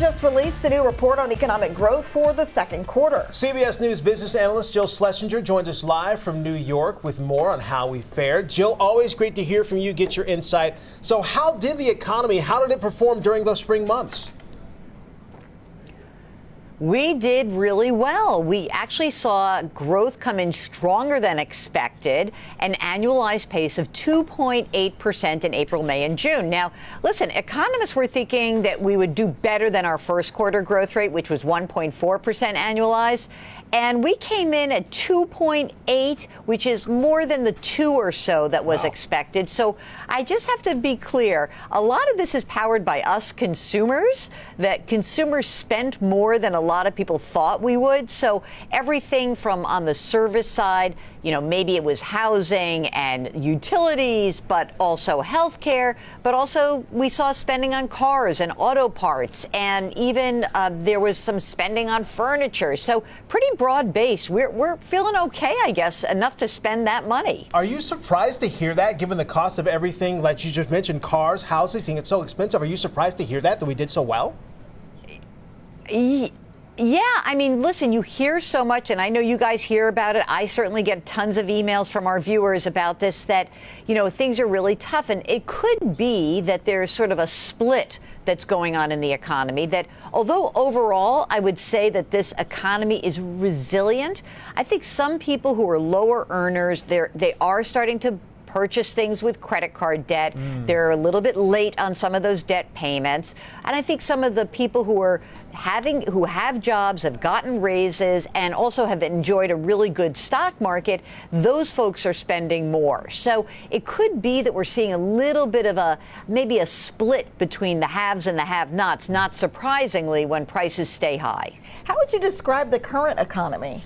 just released a new report on economic growth for the second quarter. CBS News business analyst Jill Schlesinger joins us live from New York with more on how we fared. Jill, always great to hear from you, get your insight. So how did the economy, how did it perform during those spring months? We did really well. We actually saw growth come in stronger than expected, an annualized pace of 2.8% in April, May, and June. Now, listen, economists were thinking that we would do better than our first quarter growth rate, which was 1.4% annualized. And we came in at 2.8, which is more than the 2 or so that was expected. So I just have to be clear. A lot of this is powered by us consumers, that consumers spent more than a lot of people thought we would. So everything from on the service side, maybe it was housing and utilities, but also healthcare, but also we saw spending on cars and auto parts, and even there was some spending on furniture. So pretty broad-based. We're feeling okay, I guess, enough to spend that money. Are you surprised to hear that, given the cost of everything, like you just mentioned, cars, housing, it's so expensive? Are you surprised to hear that we did so well? Yeah, I mean, listen, you hear so much, and I know you guys hear about it. I certainly get tons of emails from our viewers about this, that, things are really tough. And it could be that there's sort of a split that's going on in the economy, that although overall I would say that this economy is resilient, I think some people who are lower earners, they are starting to purchase things with credit card debt. They're a little bit late on some of those debt payments. And I think some of the people who have jobs, have gotten raises, and also have enjoyed a really good stock market, those folks are spending more. So it could be that we're seeing a little bit of maybe a split between the haves and the have-nots, not surprisingly, when prices stay high. How would you describe the current economy?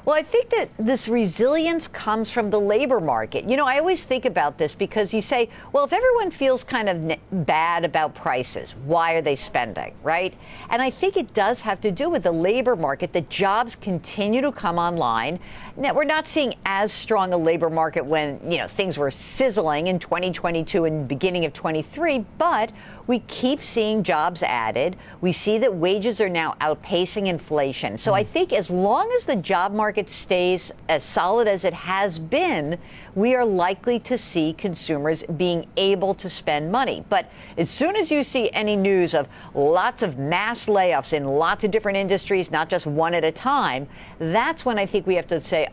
Well, I think that this resilience comes from the labor market. I always think about this because you say, well, if everyone feels kind of bad about prices, why are they spending, right? And I think it does have to do with the labor market, that jobs continue to come online. Now, we're not seeing as strong a labor market when, things were sizzling in 2022 and beginning of 23, but we keep seeing jobs added. We see that wages are now outpacing inflation. So I think as long as the job market stays as solid as it has been, we are likely to see consumers being able to spend money. But as soon as you see any news of lots of mass layoffs in lots of different industries, not just one at a time, that's when I think we have to say,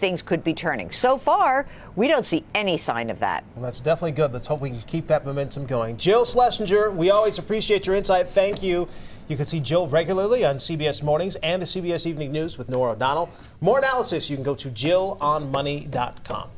things could be turning. So far, we don't see any sign of that. Well, that's definitely good. Let's hope we can keep that momentum going. Jill Schlesinger, we always appreciate your insight. Thank you. You can see Jill regularly on CBS Mornings and the CBS Evening News with Norah O'Donnell. More analysis, you can go to JillOnMoney.com.